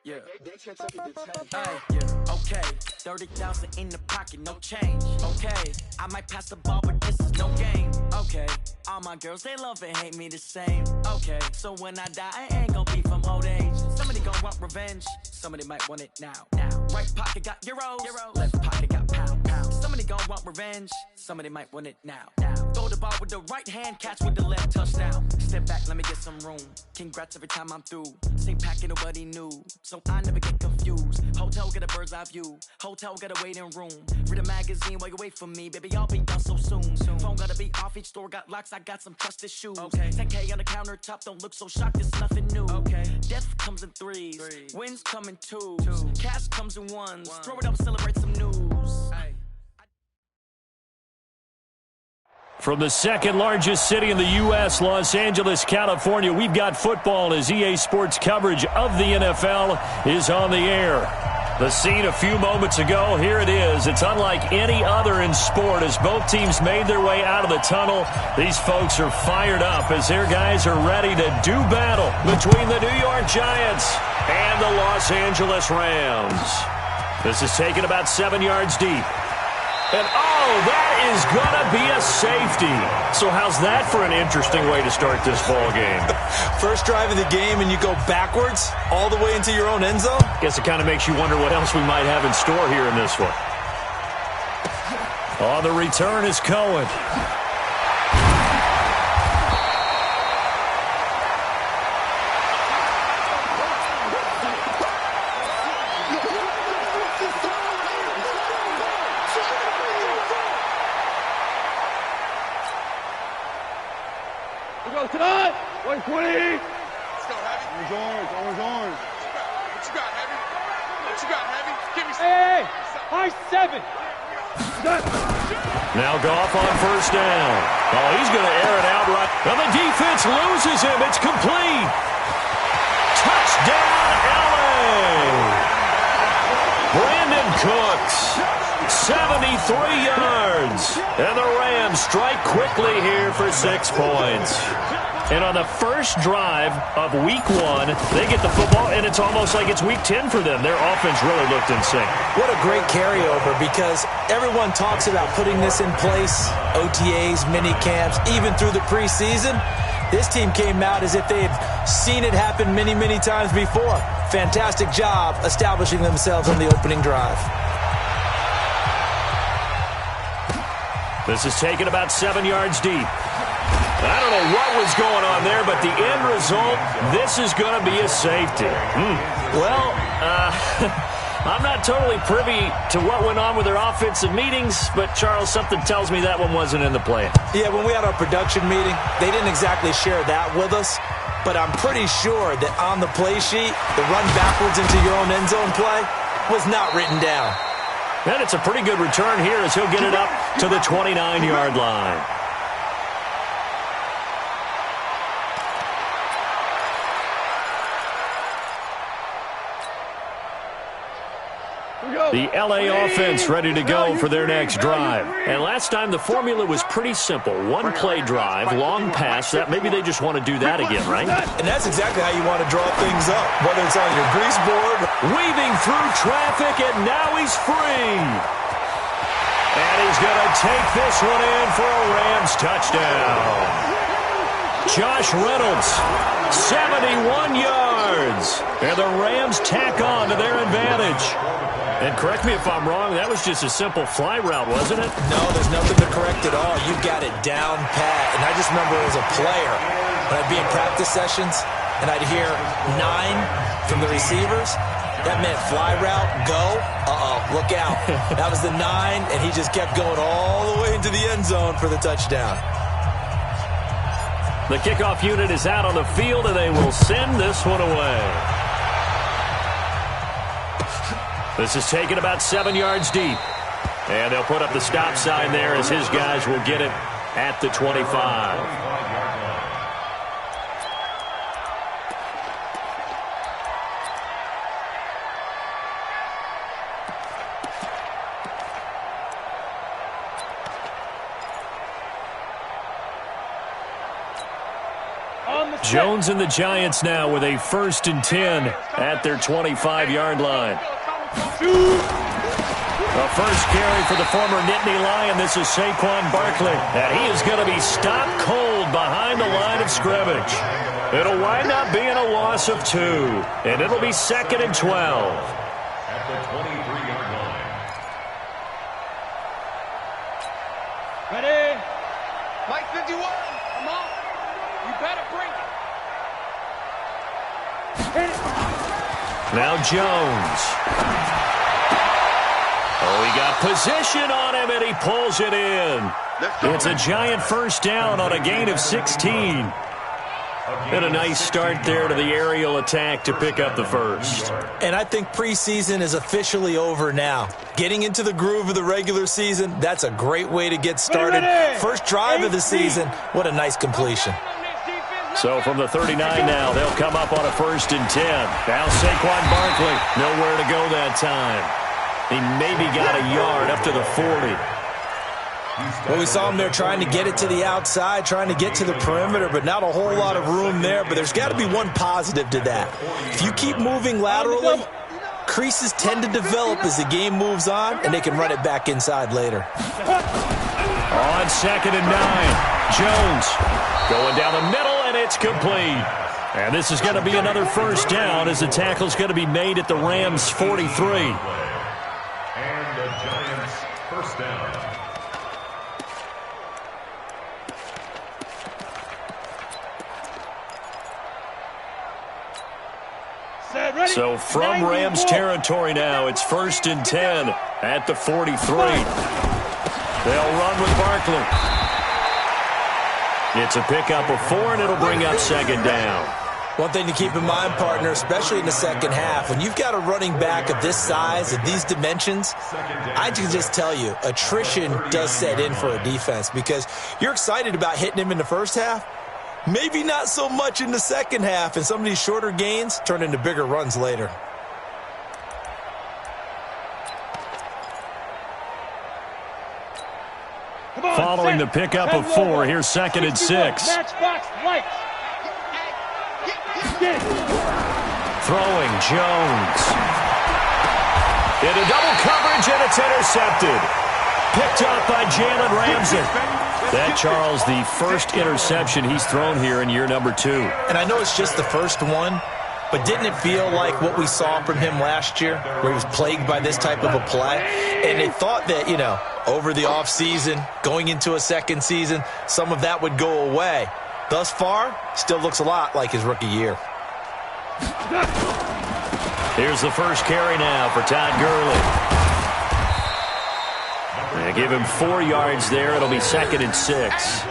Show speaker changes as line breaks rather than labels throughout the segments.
Yeah. Yeah. Okay. 30,000 in the pocket, no change. Okay. I might pass the ball, but this is no game. Okay. All my girls, they love and hate me the same. Okay. So when I die, I ain't gonna be from old age. Somebody gonna want revenge. Somebody might want it now. Right pocket got euros. Left pocket got pound. Somebody gonna want revenge. Somebody might want it now. Throw the ball with the right hand, catch with the left, touchdown. Step back, let me get some room. Congrats every time I'm through. Same packet, nobody knew. So I never get confused. Hotel get a bird's eye view. Hotel got a waiting room. Read a magazine while you wait for me. Baby, I'll be done so soon. Phone gotta be off, each store got locks. I got some trusted shoes. Okay. 10K on the countertop, don't look so shocked, it's nothing new. Okay. Death comes in threes. Wins come in twos. Cash comes in ones. Throw it up, celebrate some news.
From the second largest city in the U.S., Los Angeles, California, we've got football as EA Sports coverage of the NFL is on the air. The scene a few moments ago, here it is. It's unlike any other in sport as both teams made their way out of the tunnel. These folks are fired up as their guys are ready to do battle between the New York Giants and the Los Angeles Rams. This is taken about 7 yards deep. And, oh, that is going to be a safety. So how's that for an interesting way to start this ball game?
First drive of the game and you go backwards all the way into your own end zone?
Guess it kind of makes you wonder what else we might have in store here in this one. On the return is Cohen.
Tonight, 120.
Let's go, Heavy.
Orange.
What you got, Heavy? What you got, Heavy? Give me some.
Hey, high 7.
Now Goff on first down. Oh, he's going to air it out right. And the defense loses him. It's complete. Touchdown, LA. Brandon Cooks, 73 yards. And the Rams strike quickly here for 6 points. And on the first drive of Week 1, they get the football, and it's almost like it's Week 10 for them. Their offense really looked insane.
What a great carryover, because everyone talks about putting this in place, OTAs, mini camps, even through the preseason. This team came out as if they had seen it happen many, many times before. Fantastic job establishing themselves on the opening drive.
This is taken about 7 yards deep. I don't know what was going on there, but the end result, this is going to be a safety. Well, I'm not totally privy to what went on with their offensive meetings, but, Charles, something tells me that one wasn't in the plan.
Yeah, when we had our production meeting, they didn't exactly share that with us, but I'm pretty sure that on the play sheet, the run backwards into your own end zone play was not written down.
And it's a pretty good return here as he'll get it up to the 29-yard line. The LA offense ready to go for their next drive. And last time the formula was pretty simple. One play drive, long pass. That maybe they just want to do that again, right?
And that's exactly how you want to draw things up, whether it's on your grease board.
Weaving through traffic, and now he's free. And he's going to take this one in for a Rams touchdown. Josh Reynolds, 71 yards. And the Rams tack on to their advantage. And correct me if I'm wrong, that was just a simple fly route, wasn't it?
No, there's nothing to correct at all. You got it down pat. And I just remember as a player, when I'd be in practice sessions, and I'd hear 9 from the receivers, that meant fly route, go, look out. That was the 9, and he just kept going all the way into the end zone for the touchdown.
The kickoff unit is out on the field, and they will send this one away. This is taken about 7 yards deep. And they'll put up the stop sign there as his guys will get it at the 25. Jones and the Giants now with a 1st and 10 at their 25-yard line. The first carry for the former Nittany Lion. This is Saquon Barkley. And he is going to be stopped cold behind the line of scrimmage. It'll wind up being a loss of 2. And it'll be 2nd and 12.
At the 23-yard line.
Ready?
Mike 51. Come on. You better bring it.
Now Jones. Oh, he got position on him, and he pulls it in. It's a Giant first down on a gain of 16. And a nice start there to the aerial attack to pick up the first.
And I think preseason is officially over now. Getting into the groove of the regular season, that's a great way to get started. First drive of the season, what a nice completion.
So from the 39 now, they'll come up on a 1st and 10. Now Saquon Barkley, nowhere to go that time. He maybe got a yard up to the 40.
Well, we saw him there trying to get it to the outside, trying to get to the perimeter, but not a whole lot of room there. But there's got to be one positive to that. If you keep moving laterally, creases tend to develop as the game moves on, and they can run it back inside later.
On 2nd and 9, Jones going down the middle, and it's complete. And this is going to be another first down as the tackle's going to be made at the Rams' 43.
And the Giants first down.
So from Rams territory now, it's 1st and 10 at the 43. They'll run with Barkley. It's a pickup of 4, and it'll bring up 2nd down.
One thing to keep in mind, partner, especially in the second half, when you've got a running back of this size, of these dimensions, I can just tell you, attrition does set in for a defense because you're excited about hitting him in the first half. Maybe not so much in the second half, and some of these shorter gains turn into bigger runs later.
Following the pickup of 4, here's 2nd and 6. Throwing Jones. Into double coverage, and it's intercepted. Picked up by Jalen Ramsey. That, Charles, the first interception he's thrown here in year number 2.
And I know it's just the first one, but didn't it feel like what we saw from him last year, where he was plagued by this type of a play? And they thought that, you know, over the offseason, going into a second season, some of that would go away. Thus far, still looks a lot like his rookie year.
Here's the first carry now for Todd Gurley. They give him 4 yards there. It'll be 2nd and 6.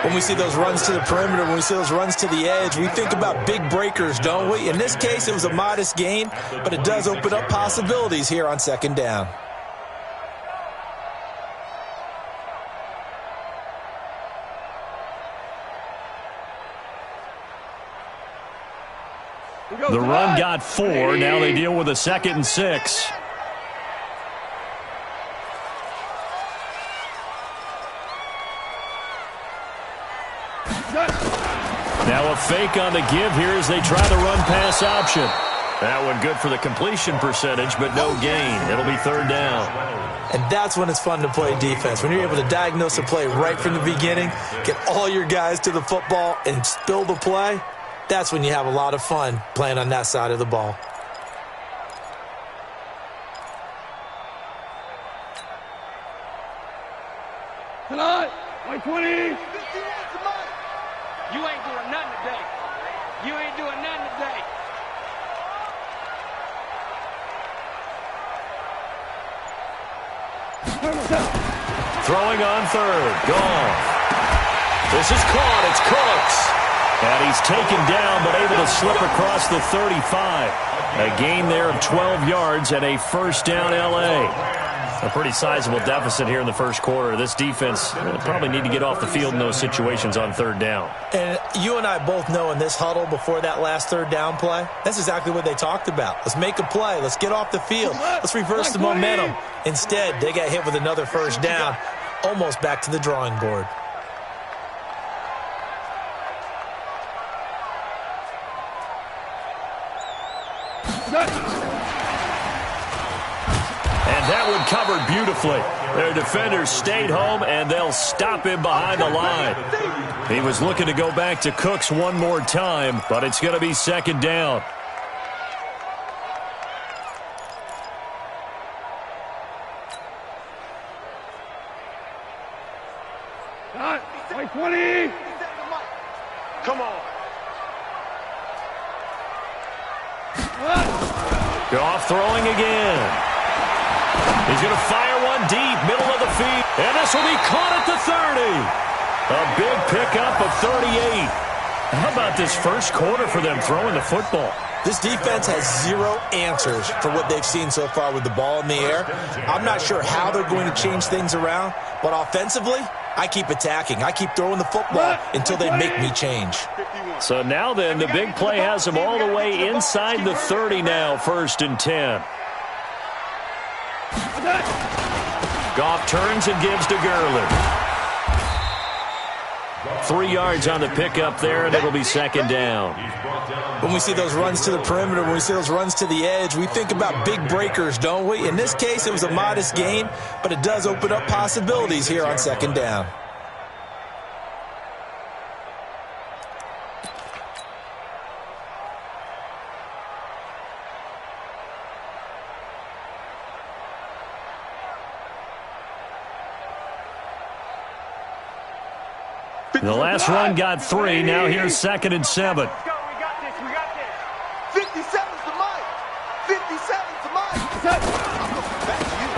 When we see those runs to the perimeter, when we see those runs to the edge, we think about big breakers, don't we? In this case, it was a modest gain, but it does open up possibilities here on 2nd down.
The run got 4. Now they deal with a 2nd and 6. Now a fake on the give here as they try the run-pass option. That one good for the completion percentage, but no gain. It'll be 3rd down.
And that's when it's fun to play defense. When you're able to diagnose a play right from the beginning, get all your guys to the football, and spill the play, that's when you have a lot of fun playing on that side of the ball.
Tonight, 120.
You ain't doing nothing today. You ain't doing nothing today.
Throwing on 3rd. Gone. This is caught. It's Cooks. And he's taken down but able to slip across the 35. A gain there of 12 yards and a 1st down L.A. A pretty sizable deficit here in the first quarter. This defense probably need to get off the field in those situations on 3rd down.
And you and I both know in this huddle before that last 3rd down play, that's exactly what they talked about. Let's make a play. Let's get off the field. Let's reverse the momentum. Instead, they got hit with another 1st down, almost back to the drawing board.
And that one covered beautifully. Their defenders stayed home, and they'll stop him behind the line. He was looking to go back to Cooks one more time, but it's going to be second down.
White 20.
Come on.
Goff throwing again. He's going to fire one deep, middle of the field. And this will be caught at the 30. A big pickup of 38. How about this first quarter for them throwing the football?
This defense has zero answers for what they've seen so far with the ball in the air. I'm not sure how they're going to change things around, but offensively, I keep attacking. I keep throwing the football until they make me change.
So now then, the big play has them all the way inside the 30 now, 1st and 10. Goff turns and gives to Gurley. 3 yards on the pickup there, and it'll be second down.
When we see those runs to the perimeter, when we see those runs to the edge, we think about big breakers, don't we? In this case, it was a modest gain, but it does open up possibilities here on second down.
The last run got 3. Now here's 2nd and 7.
We got this. 57's the mic. 57's the mic.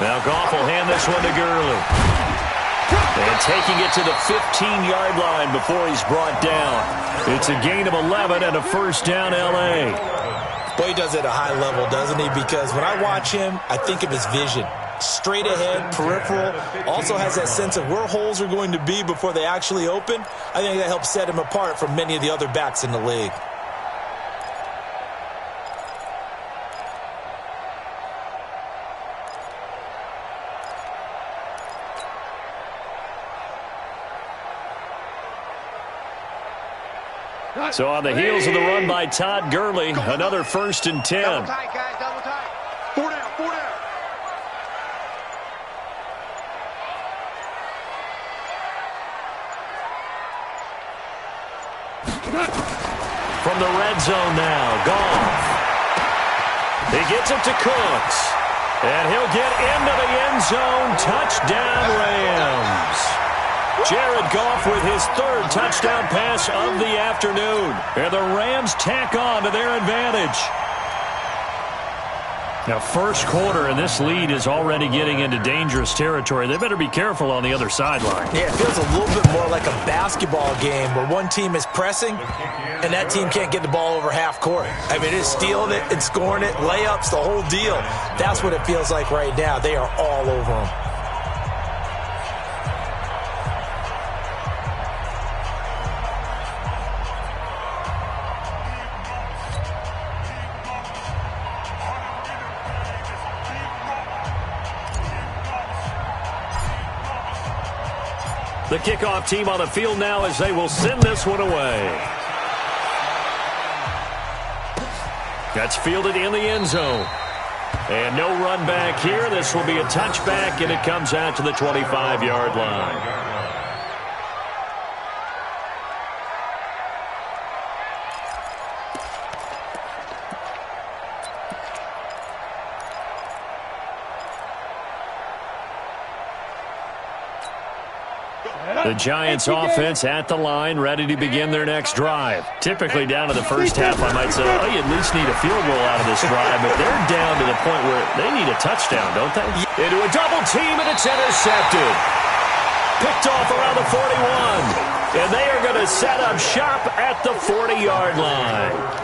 Now Goff will hand this one to Gurley. And taking it to the 15-yard line before he's brought down. It's a gain of 11 and a first down, L.A.
Boy, he does it at a high level, doesn't he? Because when I watch him, I think of his vision. Straight ahead, peripheral, also has that sense of where holes are going to be before they actually open. I think that helps set him apart from many of the other backs in the league.
So on the heels of the run by Todd Gurley, another 1st and 10.
Double tight, guys. Double tight. 4 down. 4 down.
From the red zone now, Goff. He gets it to Cooks. And he'll get into the end zone. Touchdown, Rams. Jared Goff with his 3rd touchdown pass of the afternoon. And the Rams tack on to their advantage. Now, first quarter, and this lead is already getting into dangerous territory. They better be careful on the other sideline.
Yeah, it feels a little bit more like a basketball game where one team is pressing and that team can't get the ball over half court. I mean, it's stealing it and scoring it, layups, the whole deal. That's what it feels like right now. They are all over them.
The kickoff team on the field now as they will send this one away. That's fielded in the end zone. And no run back here. This will be a touchback, and it comes out to the 25-yard line. The Giants offense at the line, ready to begin their next drive. Typically down to the first half, I might say, oh, you at least need a field goal out of this drive, but they're down to the point where they need a touchdown, don't they? Into a double team, and it's intercepted. Picked off around the 41. And they are going to set up shop at the 40-yard line.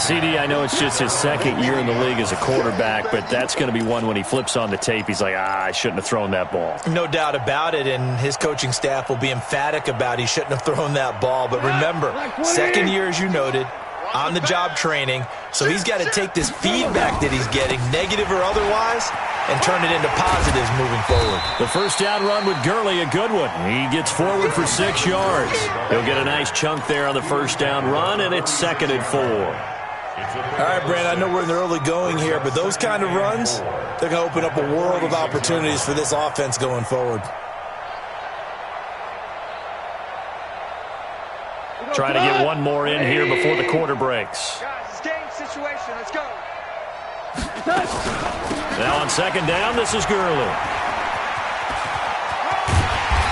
CD, I know it's just his 2nd year in the league as a quarterback, but that's going to be one when he flips on the tape. He's like, I shouldn't have thrown that ball.
No doubt about it, and his coaching staff will be emphatic about he shouldn't have thrown that ball. But remember, 2nd year, as you noted, on-the-job training, so he's got to take this feedback that he's getting, negative or otherwise, and turn it into positives moving forward.
The first down run with Gurley, a good one. He gets forward for 6 yards. He'll get a nice chunk there on the first down run, and it's 2nd and 4.
All right, Brandon, I know we're in the early going here, but those kind of runs, they're going to open up a world of opportunities for this offense going forward.
Trying to get one more in here before the quarter breaks.
Guys, it's game situation. Let's go.
Now on second down, this is Gurley.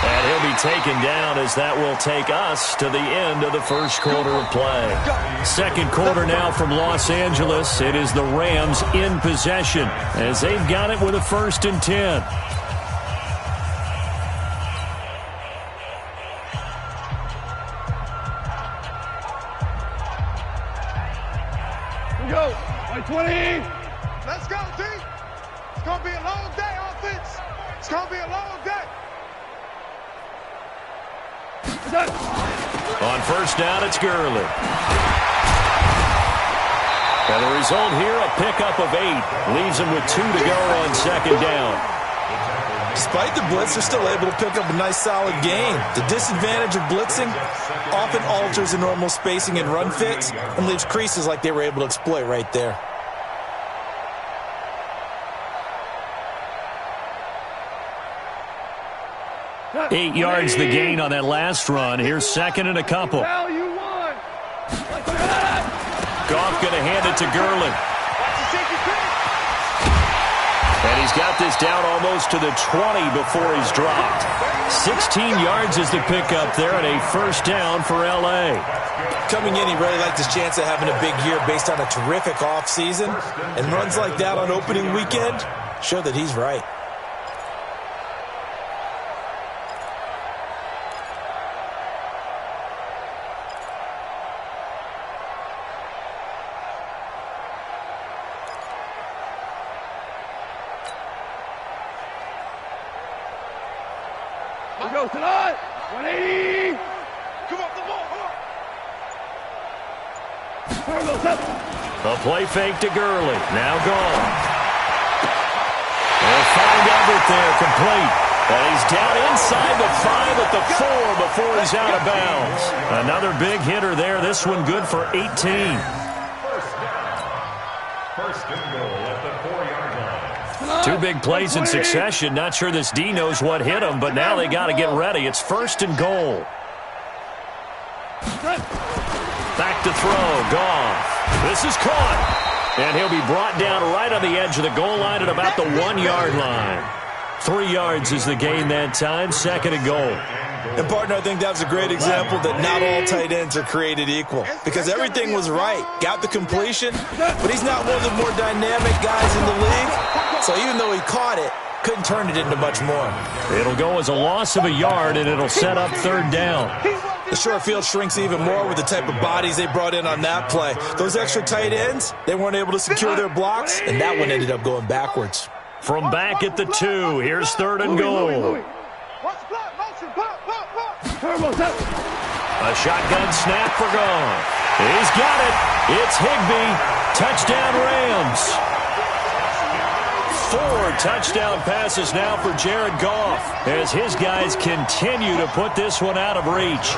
And he'll be taken down as that will take us to the end of the first quarter of play. Second quarter now from Los Angeles. It is the Rams in possession as they've got it with a 1st and 10.
Go. 20.
Let's go, T. It's going to be a long day, offense. It's going to be a long day.
On first down, it's Gurley. And the result here, a pickup of 8. Leaves him with 2 to go on second down.
Despite the blitz, they're still able to pick up a nice solid gain. The disadvantage of blitzing often alters the normal spacing and run fits and leaves creases like they were able to exploit right there.
Eight yards the gain on that last run. Here's second and a couple.
Well, you won.
Goff going to hand it to Gurley. And he's got this down almost to the 20 before he's dropped. 16 yards is the pickup there and a first down for L.A.
Coming in, he really liked his chance of having a big year based on a terrific offseason. And runs like that on opening weekend show that he's right.
Here goes tonight. 180.
Come on, come on, come on.
A play fake to Gurley. Now gone. They'll find Everett there, complete. And he's down inside the 5 at the 4 before he's out of bounds. Another big hitter there. This one good for 18.
First and goal at the 4-yard line.
2 big plays in succession. Not sure this D knows what hit him, but now they got to get ready. It's first and goal. Back to throw. Goff. This is caught. And he'll be brought down right on the edge of the goal line at about the 1-yard line. 3 yards is the gain that time. Second and goal.
And, partner, I think that was a great example that not all tight ends are created equal. Because everything was right. Got the completion, but he's not one of the more dynamic guys in the league. So even though he caught it, couldn't turn it into much more.
It'll go as a loss of a yard, and it'll set up third down.
The short field shrinks even more with the type of bodies they brought in on that play. Those extra tight ends, they weren't able to secure their blocks, and that one ended up going backwards.
From back at the 2, here's third and goal. A shotgun snap for Goff. He's got it. It's Higbee. Touchdown Rams. 4 touchdown passes now for Jared Goff as his guys continue to put this one out of reach.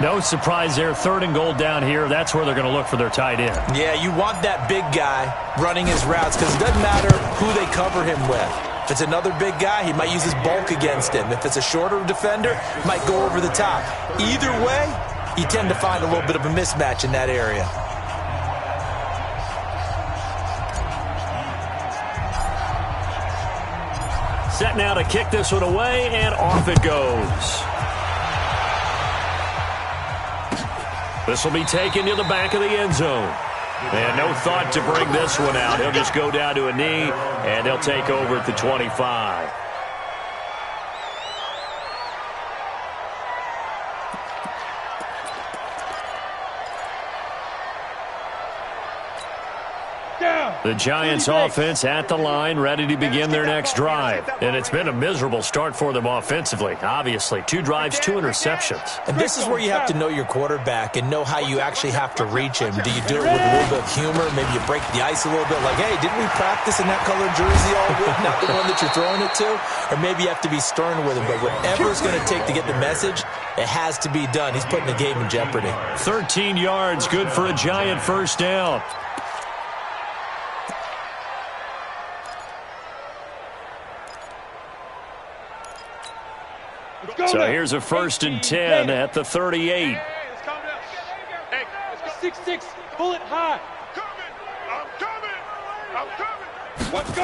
No surprise there. Third and goal down here. That's where they're going to look for their tight end.
Yeah, you want that big guy running his routes because it doesn't matter who they cover him with. If it's another big guy, he might use his bulk against him. If it's a shorter defender, he might go over the top. Either way, you tend to find a little bit of a mismatch in that area.
Set now to kick this one away, and off it goes. This will be taken to the back of the end zone. And no thought to bring this one out. He'll just go down to a knee, and they'll take over at the 25.
Down.
The Giants offense at the line, ready to begin their next drive. And it's been a miserable start for them offensively, obviously. 2 drives, 2 interceptions.
And this is where you have to know your quarterback and know how you actually have to reach him. Do you do it with a little bit of humor? Maybe you break the ice a little bit, like, hey, didn't we practice in that colored jersey all week, not the one that you're throwing it to? Or maybe you have to be stern with him. But whatever it's going to take to get the message, it has to be done. He's putting the game in jeopardy.
13 yards, good for a Giant first down. So here's a 1st and 10 at the 38.
Hey, let's calm down. Hey, let's go. 6-6, pull it high. I'm coming. Let's go.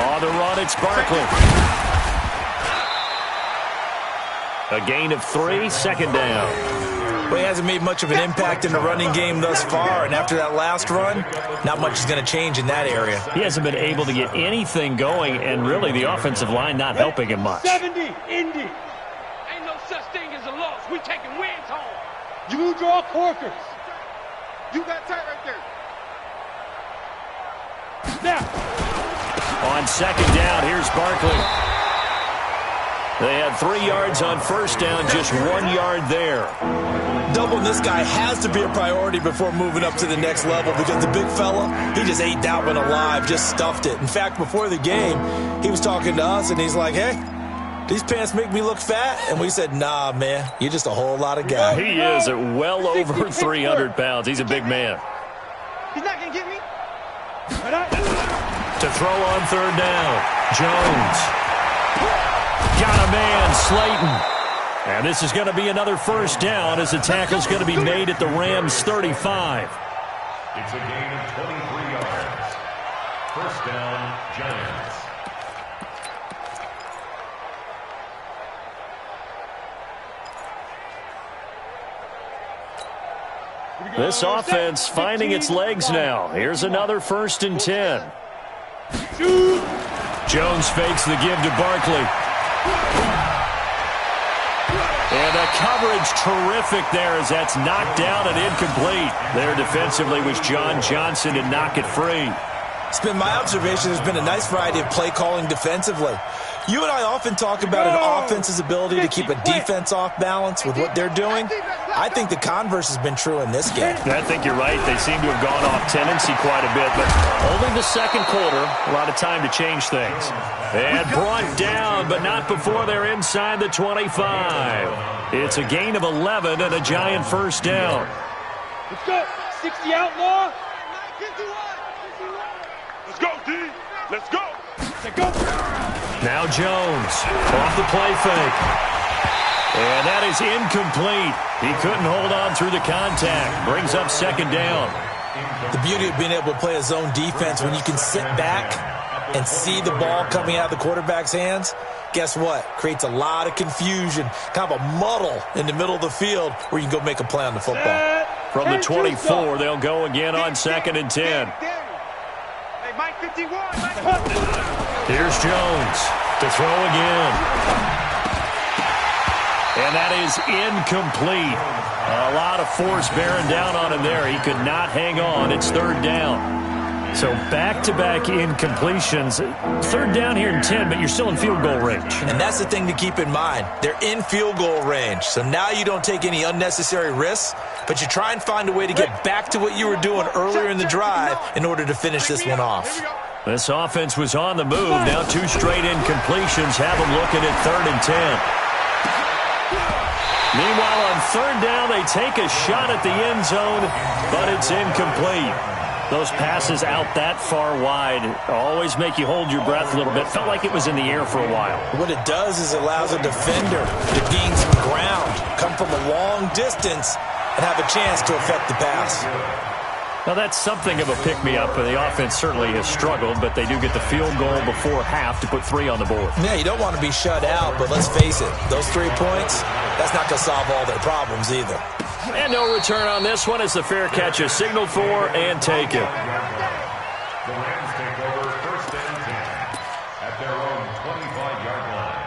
On the run, it's Barkley. A gain of 3, 2nd down.
Well, he hasn't made much of an impact in the running game thus far, and after that last run, not much is going to change in that area.
He hasn't been able to get anything going, and really the offensive line not helping him much.
70, Indy. Ain't no such thing as a loss. We taking wins home. You draw corkers. You got tight right there. Now.
On 2nd down, here's Barkley. They had 3 yards on 1st down, just 1 yard there.
Doubling this guy has to be a priority before moving up to the next level because the big fella, he just ate that one alive, just stuffed it. In fact, before the game, he was talking to us, and he's like, hey, these pants make me look fat? And we said, nah, man, you're just a whole lot of guy.
He is at well over 300 pounds. He's a big man.
He's not going to get me.
To throw on 3rd down, Jones. Got a man, Slayton. And this is going to be another 1st down as the tackle's going to be made at the Rams' 35.
It's a gain of 23 yards. 1st down, Giants.
This offense finding its legs now. Here's another 1st and 10. Jones fakes the give to Barkley. And a coverage terrific there as that's knocked down and incomplete. There defensively was John Johnson to knock it free.
It's been my observation there's been a nice variety of play calling defensively. You and I often talk about an offense's ability to keep a defense off balance with what they're doing. I think the converse has been true in this game.
I think you're right. They seem to have gone off tendency quite a bit, but only the 2nd quarter, a lot of time to change things. And brought down, but not before they're inside the 25. It's a gain of 11 and a Giant 1st down.
Let's go. 60 outlaw.
Let's go, D. Let's go.
Let's go.
Now Jones off the play fake. And that is incomplete. He couldn't hold on through the contact. Brings up 2nd down.
The beauty of being able to play a zone defense when you can sit back and see the ball coming out of the quarterback's hands, guess what? Creates a lot of confusion, kind of a muddle in the middle of the field where you can go make a play on the football.
From the 24, they'll go again on 2nd and 10.
Hey, Mike 51.
Here's Jones to throw again. And that is incomplete. A lot of force bearing down on him there. He could not hang on. It's 3rd down. So back-to-back incompletions. 3rd down here in 10, but you're still in field goal range.
And that's the thing to keep in mind. They're in field goal range. So now you don't take any unnecessary risks, but you try and find a way to get back to what you were doing earlier in the drive in order to finish this one off.
This offense was on the move. Now 2 straight incompletions have them looking at 3rd and 10. Meanwhile, on 3rd down, they take a shot at the end zone, but it's incomplete. Those passes out that far wide always make you hold your breath a little bit. Felt like it was in the air for a while.
What it does is it allows a defender to gain some ground, come from a long distance, and have a chance to affect the pass.
Now, that's something of a pick-me-up. The offense certainly has struggled, but they do get the field goal before half to put 3 on the board.
Yeah, you don't want to be shut out, but let's face it, those 3 points, that's not going to solve all their problems either.
And no return on this one as the fair catch is signaled for and taken.
The Rams take over 1st and 10 at their own 25-yard line.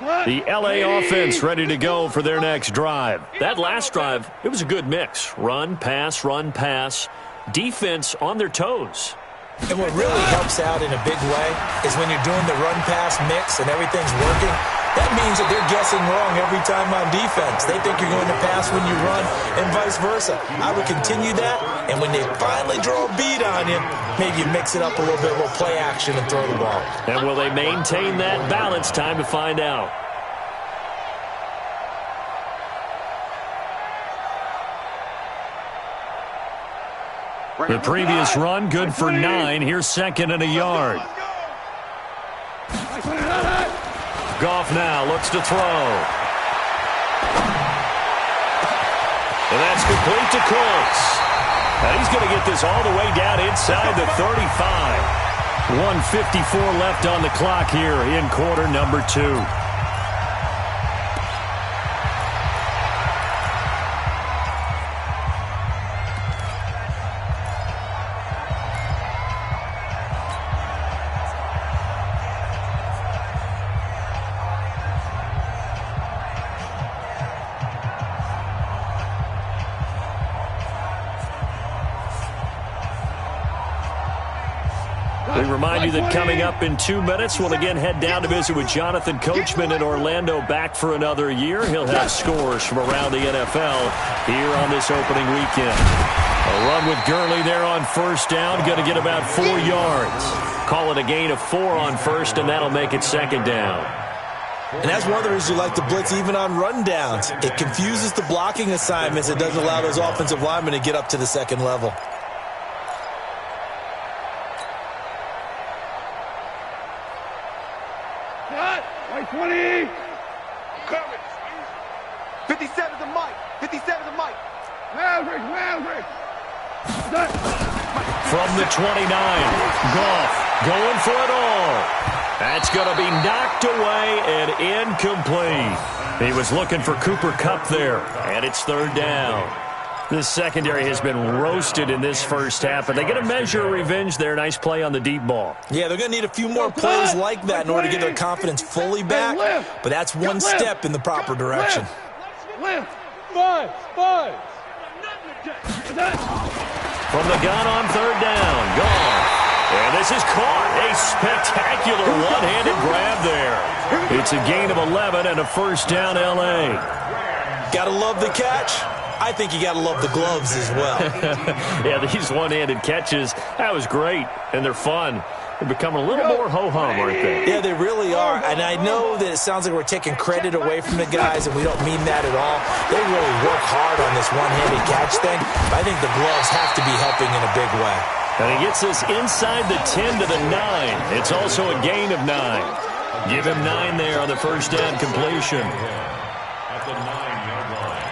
The LA offense ready to go for their next drive. That last drive, it was a good mix. Run, pass, defense on their toes.
And what really helps out in a big way is when you're doing the run-pass mix and everything's working, that means that they're guessing wrong every time on defense. They think you're going to pass when you run and vice versa. I would continue that, and when they finally draw a beat on you, maybe you mix it up a little bit, a little play action and throw the ball.
And will they maintain that balance? Time to find out. The previous run, good for 9. Here's second and a yard. Goff now looks to throw. And that's complete to Cooks. And he's going to get this all the way down inside the 35. 1:54 left on the clock here in quarter number 2. We remind you that coming up in 2 minutes, we'll again head down to visit with Jonathan Coachman in Orlando, back for another year. He'll have scores from around the NFL here on this opening weekend. A run with Gurley there on first down, going to get about 4 yards. Call it a gain of 4 on first, and that'll make it second down.
And that's one of the reasons you like to blitz even on rundowns. It confuses the blocking assignments. It doesn't allow those offensive linemen to get up to the second level.
Right 20. Coming. 57's a Mike. 57's a Mike. Maverick.
From the 29, Goff going for it all. That's going to be knocked away and incomplete. He was looking for Cooper Kupp there, and it's third down. This secondary has been roasted in this first half, and they get a measure of revenge there. Nice play on the deep ball.
Yeah, they're going to need a few more plays like that in order to get their confidence fully back, but that's one step in the proper direction.
Five.
From the gun on third down, Goff. And this is caught. A spectacular one-handed grab there. It's a gain of 11 and a first down, L.A.
Gotta love the catch. I think you got to love the gloves as well.
Yeah, these one-handed catches, that was great, and they're fun. They're becoming a little more ho-hum, aren't they?
Yeah, they really are, and I know that it sounds like we're taking credit away from the guys, and we don't mean that at all. They really work hard on this one-handed catch thing, but I think the gloves have to be helping in a big way.
And he gets this inside the 10 to the 9. It's also a gain of 9. Give him 9 there on the first down completion.
At the 9-yard line.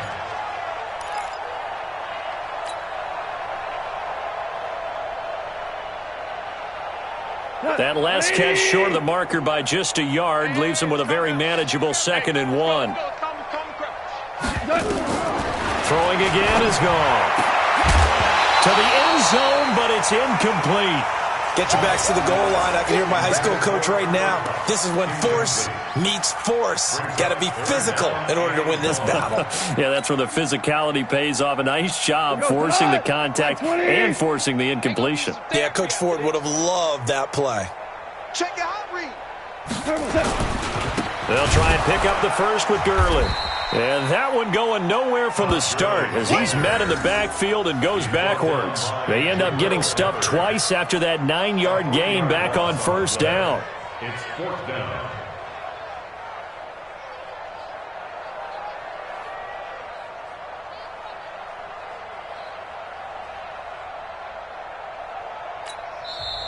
That last catch short of the marker by just a yard leaves him with a very manageable 2nd and 1. Throwing again is gone. To the end zone, but it's incomplete.
Get your backs to the goal line. I can hear my high school coach right now. This is when force meets force. Got to be physical in order to win this battle.
Yeah, that's where the physicality pays off. A nice job forcing the contact and forcing the incompletion.
Yeah, Coach Ford would have loved that play.
Check your hot read.
They'll try and pick up the first with Gurley. And that one going nowhere from the start as he's met in the backfield and goes backwards. They end up getting stuffed twice after that 9-yard gain back on first down.
It's fourth down.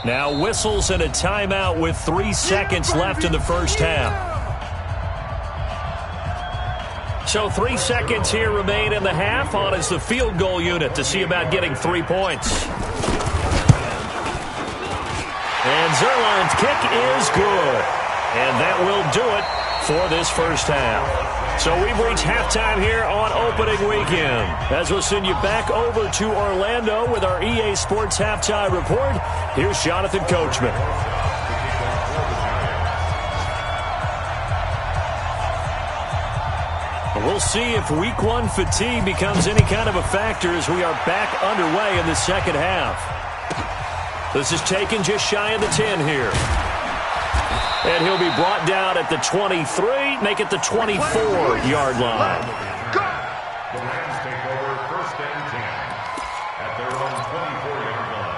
Now whistles and a timeout with 3 seconds left in the first half. So 3 seconds here remain in the half. On is the field goal unit to see about getting 3 points. And Zerline's kick is good. And that will do it for this first half. So we've reached halftime here on opening weekend. As we'll send you back over to Orlando with our EA Sports Halftime Report, here's Jonathan Coachman. we'll see if Week 1 fatigue becomes any kind of a factor as we are back underway in the second half. This is taken just shy of the 10 here. And he'll be brought down at the 23, make it the 24-yard line.
The Rams take over 1st and 10 at their own 24-yard line.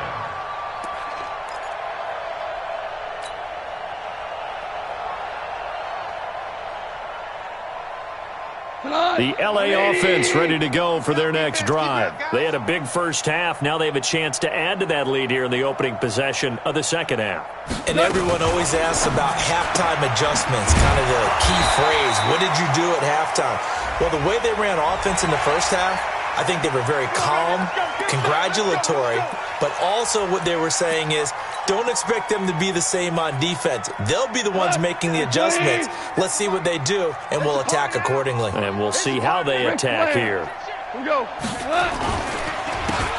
The LA offense ready to go for their next drive. They had a big first half. Now they have a chance to add to that lead here in the opening possession of the second half.
And everyone always asks about halftime adjustments, kind of the key phrase. What did you do at halftime? Well, the way they ran offense in the first half, I think they were very calm, congratulatory, but also what they were saying is, don't expect them to be the same on defense. They'll be the ones making the adjustments. Let's see what they do, and we'll attack accordingly.
And we'll see how they attack here.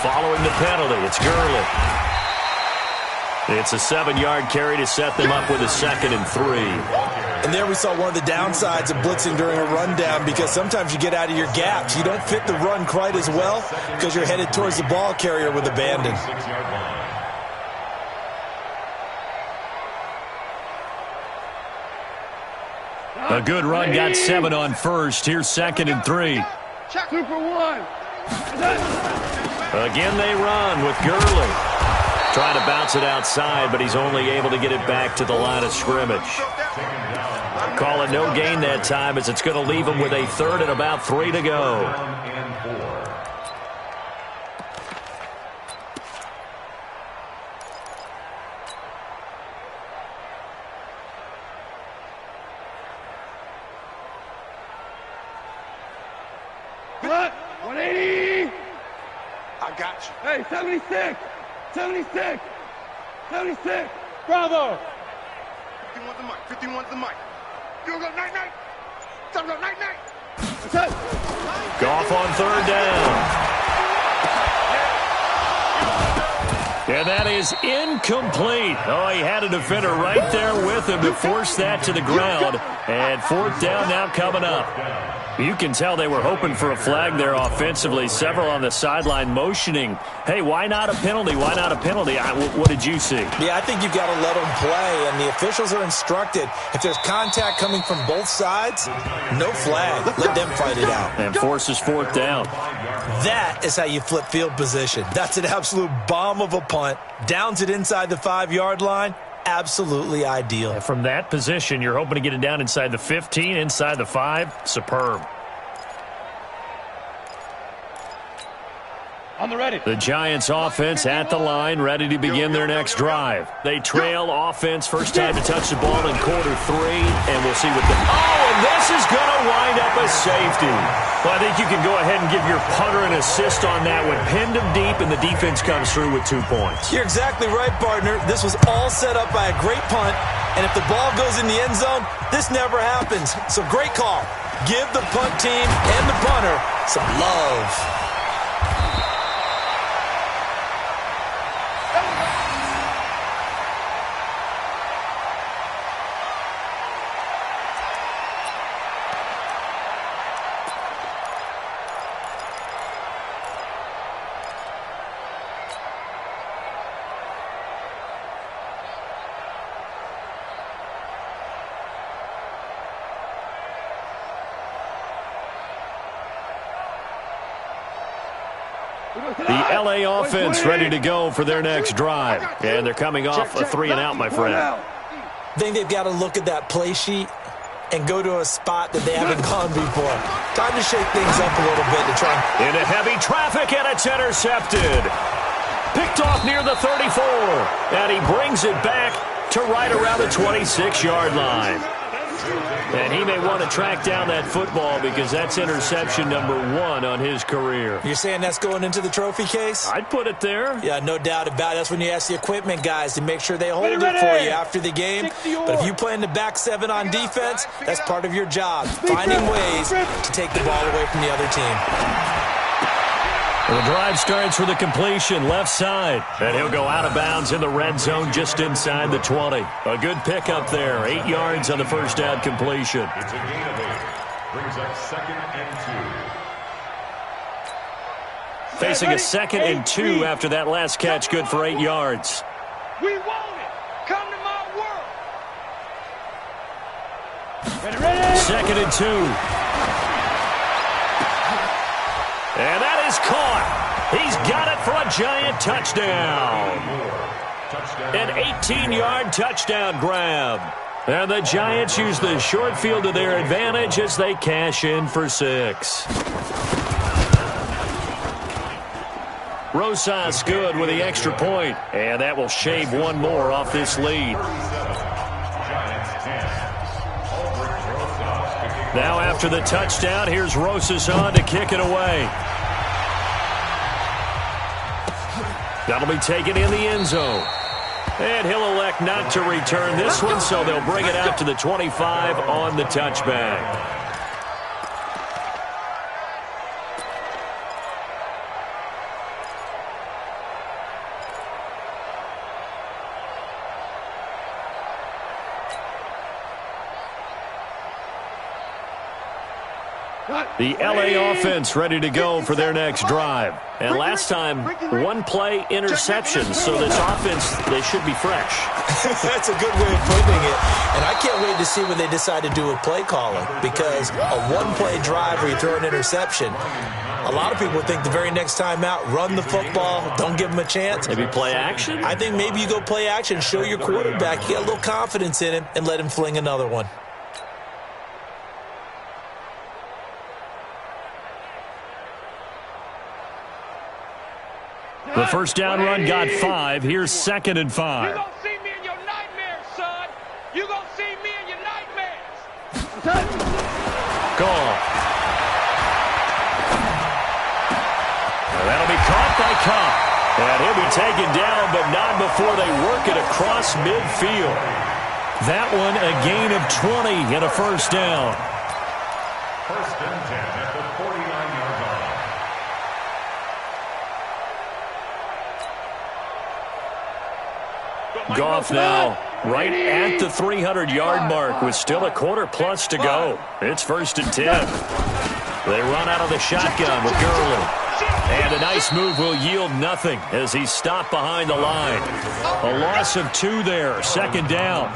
Following the penalty, it's Gurley. It's a 7-yard carry to set them up with a 2nd and 3.
And there we saw one of the downsides of blitzing during a rundown, because sometimes you get out of your gaps. You don't fit the run quite as well because you're headed towards the ball carrier with abandon.
A good run, got 7 on first. Here's 2nd and 3.
2 for 1.
Again they run with Gurley. Trying to bounce it outside, but he's only able to get it back to the line of scrimmage. Call it no gain that time, as it's going to leave him with a 3rd and about 3 to go.
What? 180.
I got you.
Hey, 76. 76. 76. Bravo.
51's the mic. 51's the mic. You go night-night. Go night-night.
Goff on 3rd down. And that is incomplete. Oh, he had a defender right there with him to force that to the ground. And 4th down now coming up. You can tell they were hoping for a flag there offensively. Several on the sideline motioning, hey, why not a penalty? Why not a penalty? What did you see?
Yeah, I think you've got to let them play, and the officials are instructed. If there's contact coming from both sides, no flag. Let them fight it out.
And forces 4th down.
That is how you flip field position. That's an absolute bomb of a punt. Downs it inside the 5-yard line. Absolutely ideal.
And from that position, you're hoping to get it down inside the 15, inside the 5. Superb.
On the ready.
The Giants offense at the line, ready to begin their next drive. They trail offense, first time to touch the ball in quarter 3, and we'll see what the... Oh, and this is going to wind up a safety. Well, I think you can go ahead and give your punter an assist on that one. Pinned him deep, and the defense comes through with 2 points.
You're exactly right, partner. This was all set up by a great punt, and if the ball goes in the end zone, this never happens. So great call. Give the punt team and the punter some love.
The LA offense ready to go for their next drive. And they're coming off a 3-and-out, my friend.
I think they've got to look at that play sheet and go to a spot that they haven't gone before. Time to shake things up a little bit to try.
Into heavy traffic, and it's intercepted. Picked off near the 34. And he brings it back to right around the 26-yard line. And he may want to track down that football because that's interception number 1 on his career.
You're saying that's going into the trophy case?
I'd put it there.
Yeah, no doubt about it. That's when you ask the equipment guys to make sure they hold it for you after the game. But if you play in the back 7 on defense, that's part of your job, finding ways to take the ball away from the other team.
The drive starts with a completion left side, and he'll go out of bounds in the red zone just inside the 20. A good pickup there, 8 yards on the first down completion.
It's a gain of 8. Brings up 2nd and 2.
Facing a 2nd and 2 after that last catch, good for 8 yards.
We want it. Come to my world.
2nd and 2. And that is caught. He's got it for a Giant touchdown. An 18-yard touchdown grab. And the Giants use the short field to their advantage as they cash in for 6. Rosas good with the extra point. And that will shave one more off this lead. Now after the touchdown, here's Rosas on to kick it away. That'll be taken in the end zone. And he'll elect not to return this one, so they'll bring it out to the 25 on the touchback. The LA offense ready to go for their next drive. And last time, one-play interception. So this offense, they should be fresh.
That's a good way of putting it. And I can't wait to see when they decide to do a play calling. Because a one-play drive where you throw an interception, a lot of people think the very next time out, run the football, don't give them a chance.
Maybe play action?
I think maybe you go play action, show your quarterback, you get a little confidence in him, and let him fling another one.
The first down run got 5. Here's 2nd and 5.
You're going to see me in your nightmares, son. You're going to see me in your nightmares.
Goal. That'll be caught by Cobb. And he'll be taken down, but not before they work it across midfield. That one a gain of 20 and a first down.
First and 10 at the 49-yard line.
Goff now right at the 300-yard mark with still a quarter plus to go. It's 1st and 10. They run out of the shotgun with Gurley. And a nice move will yield nothing as he's stopped behind the line. A loss of 2 there, 2nd down.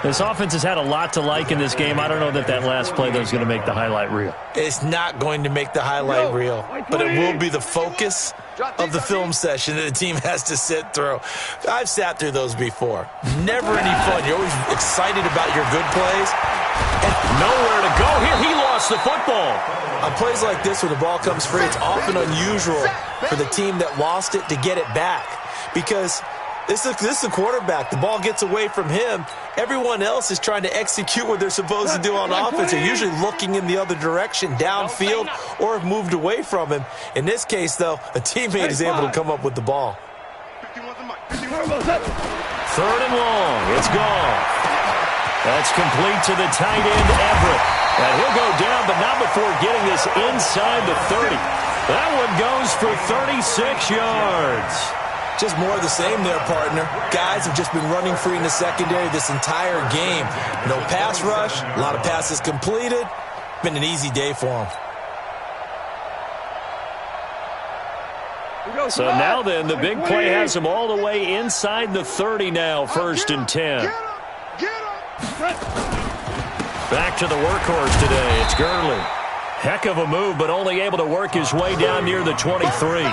This offense has had a lot to like in this game. I don't know that last play, though, is going to make the highlight reel.
It's not going to make the highlight reel, but it will be the focus of the film session that the team has to sit through. I've sat through those before. Never any fun. You're always excited about your good plays.
And nowhere to go here. He lost the football.
On plays like this where the ball comes free, it's often unusual for the team that lost it to get it back. Because this is a quarterback. The ball gets away from him. Everyone else is trying to execute what they're supposed to do on offense. They're usually looking in the other direction, downfield, or have moved away from him. In this case, though, a teammate is able to come up with the ball.
3rd and long. It's gone. That's complete to the tight end, Everett. And he'll go down, but not before getting this inside the 30. That one goes for 36 yards.
Just more of the same there, partner. Guys have just been running free in the secondary this entire game. No pass rush, a lot of passes completed. Been an easy day for them.
So now then, the big play has them all the way inside the 30 now, 1st and 10. Back to the workhorse today. It's Gurley. Heck of a move, but only able to work his way down near the 23.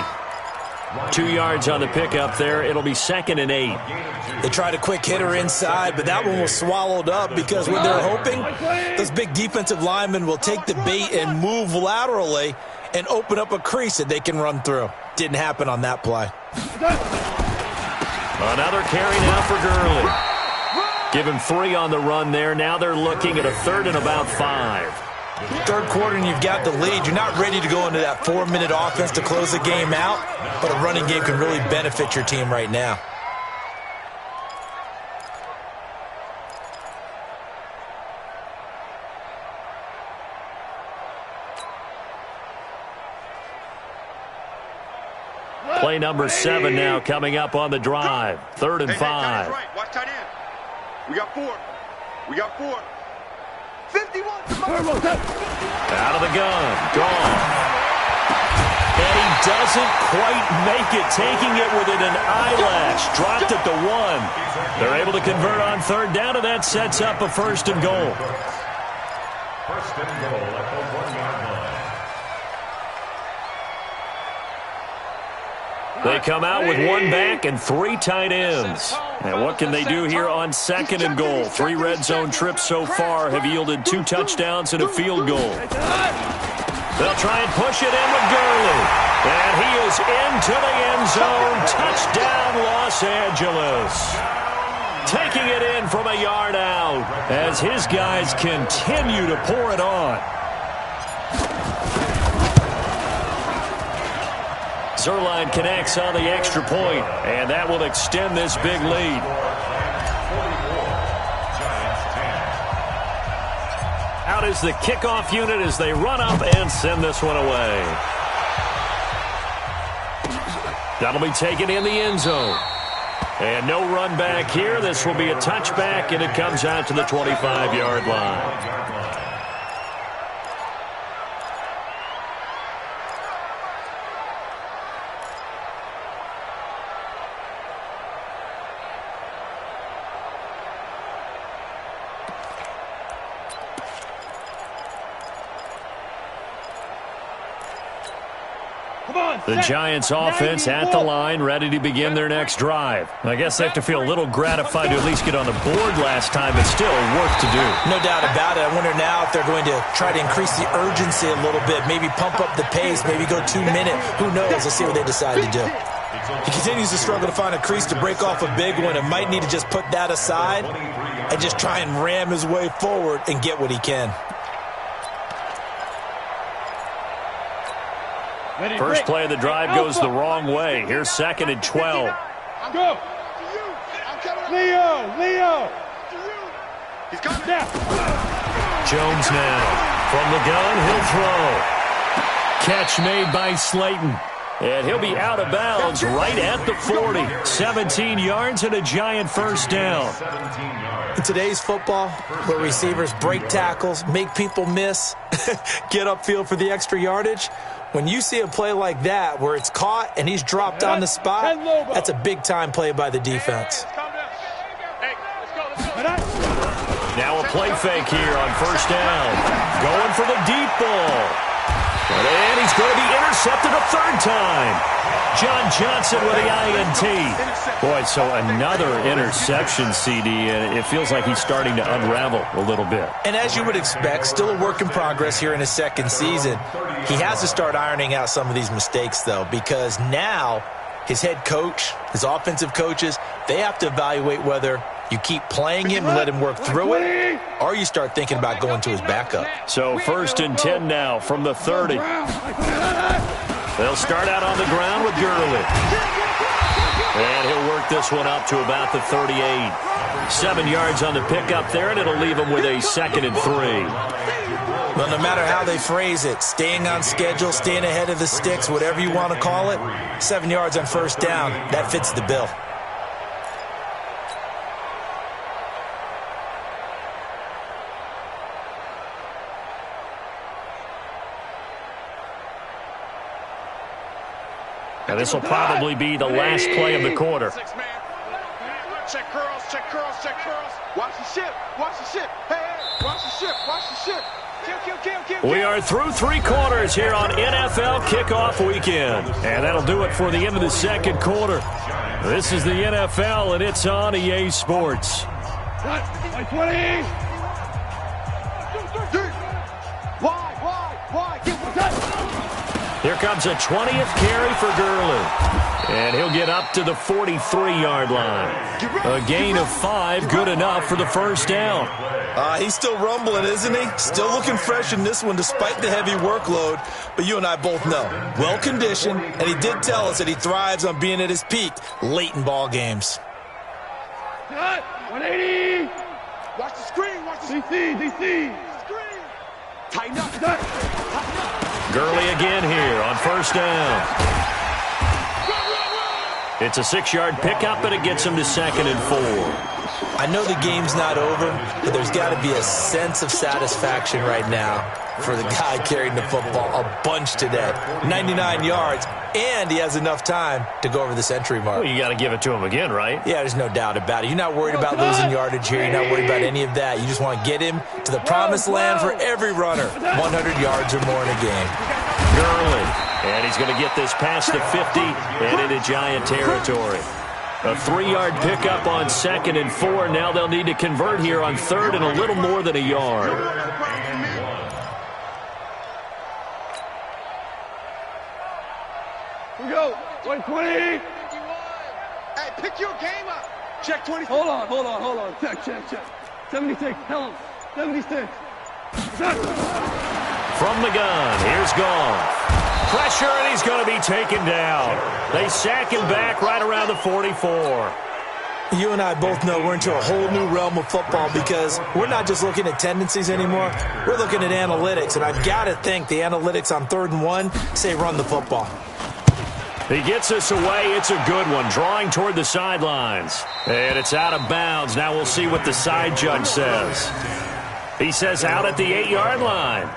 2 yards on the pickup there. It'll be 2nd and 8.
They tried a quick hitter inside, but that one was swallowed up because when they're hoping, those big defensive linemen will take the bait and move laterally and open up a crease that they can run through. Didn't happen on that play.
Another carry now for Gurley. Give him 3 on the run there. Now they're looking at a 3rd and about 5.
Third quarter and you've got the lead. You're not ready to go into that 4-minute offense to close the game out, but a running game can really benefit your team right now.
Play number 7 now coming up on the drive. 3rd and 5.
Right. Watch tight end. We got 4. We got 4. 51.
Out of the gun. Gone. And he doesn't quite make it, taking it within an eyelash. Dropped it to 1. They're able to convert on third down, and that sets up a first and goal.
First and goal at the 1-yard line.
They come out with one back and 3 tight ends. And what can they do here on second and goal? 3 red zone trips so far have yielded 2 touchdowns and a field goal. They'll try and push it in with Gurley. And he is into the end zone. Touchdown, Los Angeles. Taking it in from a yard out as his guys continue to pour it on. Zerline connects on the extra point, and that will extend this big lead. Out is the kickoff unit as they run up and send this one away. That'll be taken in the end zone. And no run back here. This will be a touchback, and it comes out to the 25-yard line. The Giants offense at the line, ready to begin their next drive. I guess they have to feel a little gratified to at least get on the board last time, but still work to do.
No doubt about it. I wonder now if they're going to try to increase the urgency a little bit, maybe pump up the pace, maybe go 2-minute. Who knows? Let's see what they decide to do. He continues to struggle to find a crease to break off a big one and might need to just put that aside and just try and ram his way forward and get what he can.
First play of the drive goes the wrong way. Here's second and 12.
Go. Leo.
He's coming.
Jones now. From the gun, he'll throw. Catch made by Slayton. And he'll be out of bounds right at the 40. 17 yards and a Giant first down.
In today's football, where receivers break tackles, make people miss, get upfield for the extra yardage, when you see a play like that where it's caught and he's dropped on the spot, that's a big-time play by the defense.
Now a play fake here on first down. Going for the deep ball. And he's going to be intercepted a third time. John Johnson with the INT. Boy, so another interception, CD, and it feels like he's starting to unravel a little bit.
And as you would expect, still a work in progress here in his second season. He has to start ironing out some of these mistakes, though, because now his head coach, his offensive coaches, they have to evaluate whether you keep playing him and let him work through it, or you start thinking about going to his backup.
So first and 10 now from the 30. They'll start out on the ground with Gurley. And he'll work this one up to about the 38. 7 yards on the pickup there, and it'll leave him with a second and 3.
Well, no matter how they phrase it, staying on schedule, staying ahead of the sticks, whatever you want to call it, 7 yards on first down, that fits the bill.
And this will probably be the last play of the quarter.
Check curls, check curls, check curls. Watch the ship, watch the ship. Hey, watch the ship, watch the ship. Kill.
We are through 3 quarters here on NFL Kickoff Weekend. And that'll do it for the end of the second quarter. This is the NFL, and it's on EA Sports.
Why? 20. Why? Get one touch.
Here comes a 20th carry for Gurley. And he'll get up to the 43-yard line. A gain of 5, good enough for the first down.
He's still rumbling, isn't he? Still looking fresh in this one despite the heavy workload. But you and I both know, well-conditioned, and he did tell us that he thrives on being at his peak late in ball games.
180.
Watch the screen, watch the
DC.
screen. Tighten up.
Gurley again here on first down. It's a 6-yard pickup, and it gets him to second and 4.
I know the game's not over, but there's got to be a sense of satisfaction right now for the guy carrying the football a bunch today. 99 yards, and he has enough time to go over the century mark.
Well, you got to give it to him again, right?
Yeah, there's no doubt about it. You're not worried about losing yardage here. You're not worried about any of that. You just want to get him to the promised land for every runner. 100 yards or more in a game.
Gurley, and he's going to get this past the 50 and into Giant territory. A 3-yard pickup on 2nd and 4. Now they'll need to convert here on 3rd and a little more than a yard.
Here we go. 20.
Hey, pick your game up. Check 20.
Hold on. Check. 76. Tell him. 76.
From the gun, here's Goff. Pressure, and he's going to be taken down. They sack him back right around the 44.
You and I both know we're into a whole new realm of football because we're not just looking at tendencies anymore. We're looking at analytics, and I've got to think the analytics on 3rd and 1 say run the football.
He gets us away. It's a good one, drawing toward the sidelines. And it's out of bounds. Now we'll see what the side judge says. He says out at the 8-yard line.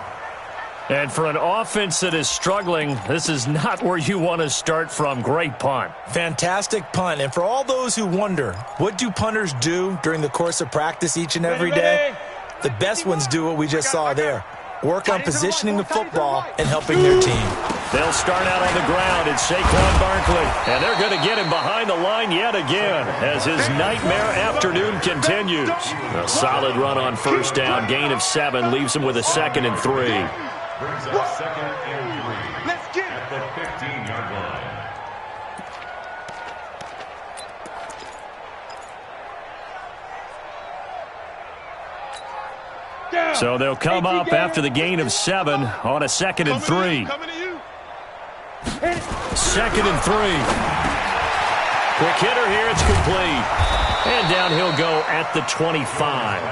And for an offense that is struggling, this is not where you want to start from. Great punt.
Fantastic punt. And for all those who wonder, what do punters do during the course of practice each and every day? The best ones do what we just saw there. Work on positioning the football and helping their team.
They'll start out on the ground. It's Saquon Barkley. And they're going to get him behind the line yet again as his nightmare afternoon continues. A solid run on 1st down. Gain of 7 leaves him with a 2nd and 3.
Brings up 2nd and 3.
Let's get it.
At the 15-yard line.
So they'll come up after the gain of 7 on a 2nd and 3. 2nd and 3. Quick hitter here. It's complete. And down he'll go at the 25.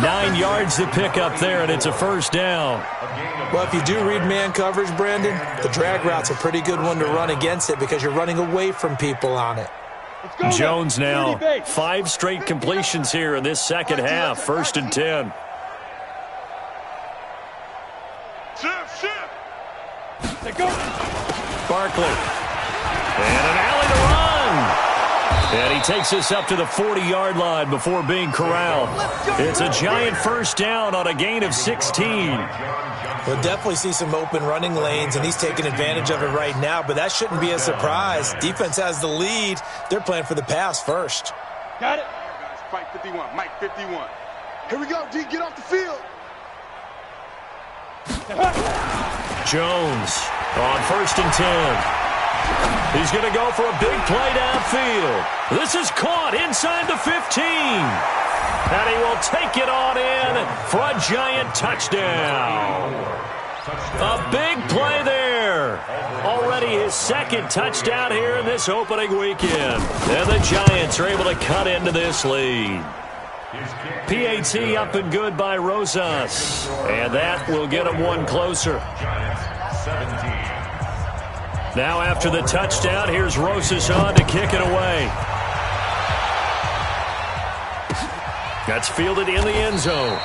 9 yards to pick up there, and it's a 1st down.
Well, if you do read man coverage, Brandon, the drag route's a pretty good one to run against it because you're running away from people on it.
Jones now 5 straight completions here in this 2nd half. 1st and 10. Barkley. And an alley to run. And he takes us up to the 40-yard line before being corralled. It's a Giant 1st down on a gain of 16.
We'll definitely see some open running lanes, and he's taking advantage of it right now, but that shouldn't be a surprise. Defense has the lead. They're playing for the pass first.
Got it. Fight 51. Mike 51. Here we go, D. Get off the field.
Jones on 1st and 10. He's going to go for a big play downfield. This is caught inside the 15. And he will take it on in for a Giant touchdown. A big play there. Already his 2nd touchdown here in this opening weekend. And the Giants are able to cut into this lead. PAT up and good by Rosas. And that will get him one closer. Now after the touchdown, here's Rosas on to kick it away. That's fielded in the end zone.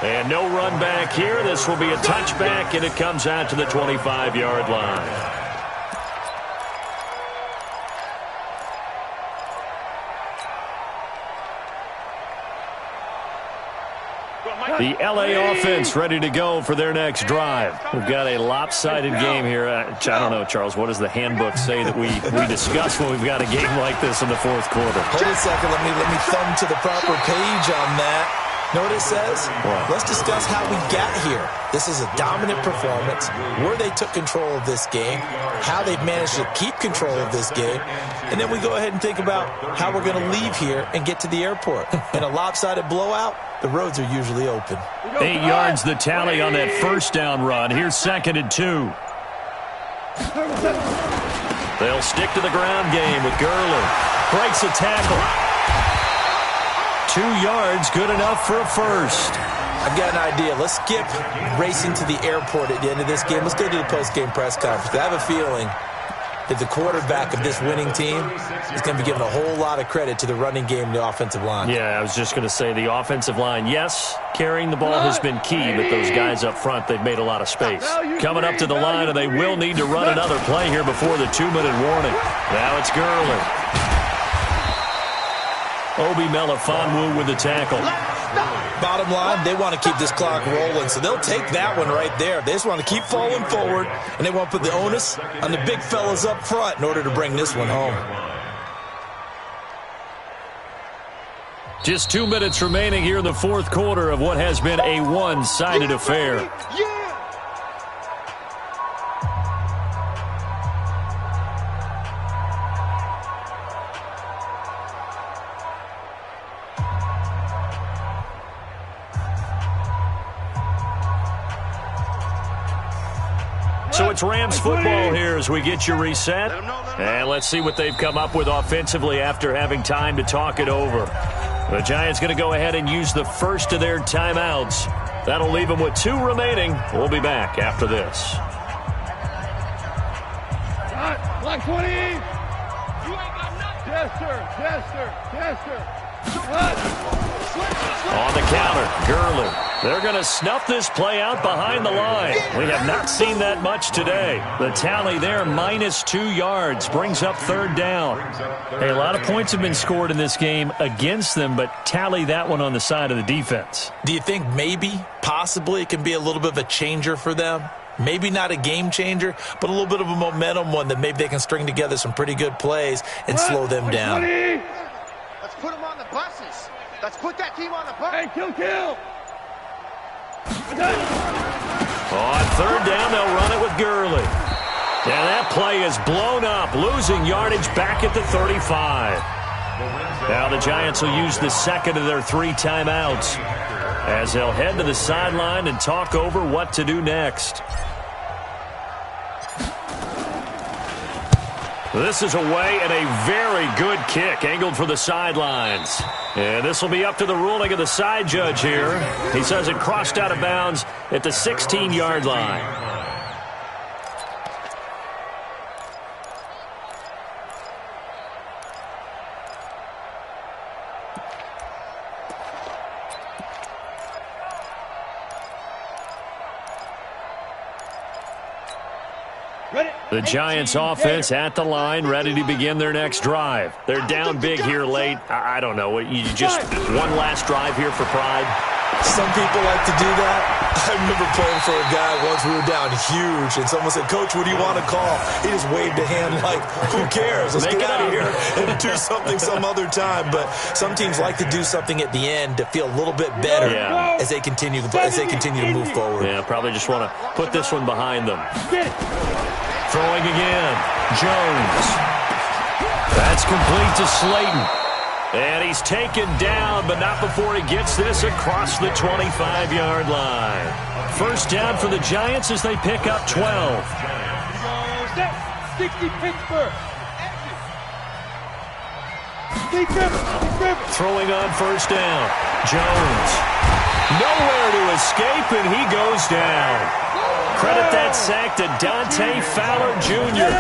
And no run back here. This will be a touchback, and it comes out to the 25-yard line. The LA offense ready to go for their next drive. We've got a lopsided game here. I don't know, Charles, what does the handbook say that we discuss when we've got a game like this in the 4th quarter?
Hold a second. Let me thumb to the proper page on that. Know what it says?
What?
Let's discuss how we got here. This is a dominant performance, where they took control of this game, how they've managed to keep control of this game, and then we go ahead and think about how we're going to leave here and get to the airport. In a lopsided blowout, the roads are usually open.
8 yards the tally on that 1st down run. Here's 2nd and 2. They'll stick to the ground game with Gurley. Breaks a tackle. 2 yards, good enough for a 1st.
I've got an idea. Let's skip racing to the airport at the end of this game. Let's go to the post-game press conference. I have a feeling that the quarterback of this winning team is going to be given a whole lot of credit to the running game and the offensive line.
Yeah, I was just going to say the offensive line, yes, carrying the ball has been key, but those guys up front, they've made a lot of space. Coming up to the line, and they will need to run another play here before the 2-minute warning. Now it's Gurley. Obi Melifonwu with the tackle.
Bottom line, they want to keep this clock rolling, so they'll take that one right there. They just want to keep falling forward, and they want to put the onus on the big fellas up front in order to bring this one home.
Just 2 minutes remaining here in the fourth quarter of what has been a one-sided affair. So it's Rams football here as we get you reset. And let's see what they've come up with offensively after having time to talk it over. The Giants going to go ahead and use the first of their timeouts. That'll leave them with 2 remaining. We'll be back after this.
Black 20. You ain't got nothing. Jester.
On the counter, Gurley. They're going to snuff this play out behind the line. We have not seen that much today. The tally there, -2 yards, brings up third down. Hey, a lot of points have been scored in this game against them, but tally that one on the side of the defense.
Do you think maybe, possibly, it can be a little bit of a changer for them? Maybe not a game changer, but a little bit of a momentum one that maybe they can string together some pretty good plays and slow them down.
Let's put them on the buses. Let's put that team on the bus.
Hey, kill.
On third down, they'll run it with Gurley. And that play is blown up, losing yardage back at the 35. Now the Giants will use the second of their 3 timeouts as they'll head to the sideline and talk over what to do next. This is away and a very good kick angled for the sidelines. And this will be up to the ruling of the side judge here. He says it crossed out of bounds at the 16-yard line. The Giants offense at the line, ready to begin their next drive. They're down big here late. I don't know. You just one last drive here for pride?
Some people like to do that. I remember playing for a guy once. We were down huge, and someone said, "Coach, what do you want to call?" He just waved a hand like, "Who cares? Let's get out of here and do something some other time." But some teams like to do something at the end to feel a little bit better as they continue to move forward.
Yeah, probably just want to put this one behind them. Throwing again, Jones. That's complete to Slayton. And he's taken down, but not before he gets this across the 25-yard line. First down for the Giants as they pick up 12.
60 Pittsburgh.
Throwing on first down, Jones. Nowhere to escape, and he goes down. Credit that sack to Dante Fowler Jr.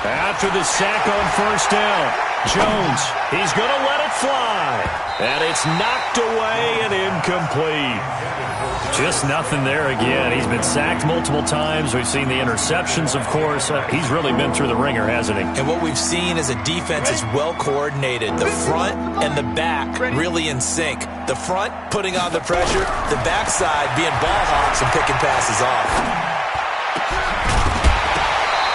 After the sack on first down, Jones, he's going to let it fly. And it's knocked away and incomplete. Just nothing there again. He's been sacked multiple times. We've seen the interceptions, of course. He's really been through the ringer, hasn't he? And
what we've seen is a defense is well coordinated. The front and the back really in sync. The front putting on the pressure, the backside being ball hawks and picking passes off.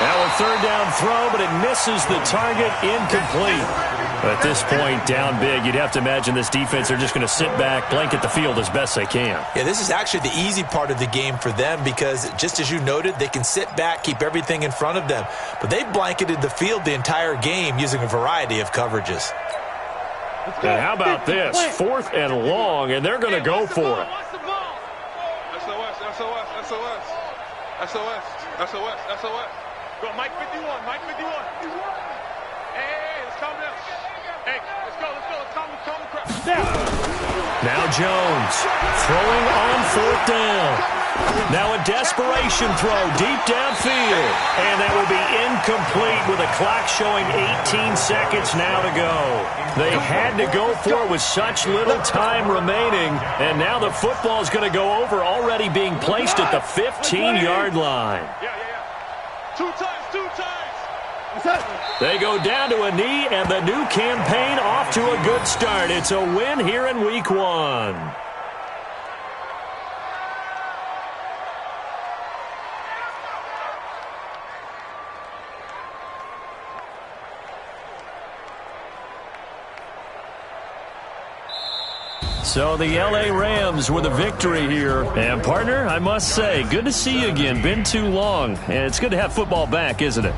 Now a third down throw, but it misses the target, incomplete. At this point, down big, you'd have to imagine this defense are just going to sit back, blanket the field as best they can.
Yeah, this is actually the easy part of the game for them because, just as you noted, they can sit back, keep everything in front of them. But they've blanketed the field the entire game using a variety of coverages.
And how about this? 4th and long, and they're going to go for it.
SOS. Go, Mike 51. Hey, let's calm down.
Hey, let's go. Calm the crowd.
Now Jones throwing on 4th down. Now a desperation throw deep downfield. And that will be incomplete with a clock showing 18 seconds now to go. They had to go for it with such little time remaining. And now the football is going to go over, already being placed at the 15-yard line.
Yeah. Two times.
They go down to a knee, and the new campaign off to a good start. It's a win here in Week 1. So the L.A. Rams with a victory here. And, partner, I must say, good to see you again. Been too long. And it's good to have football back, isn't it?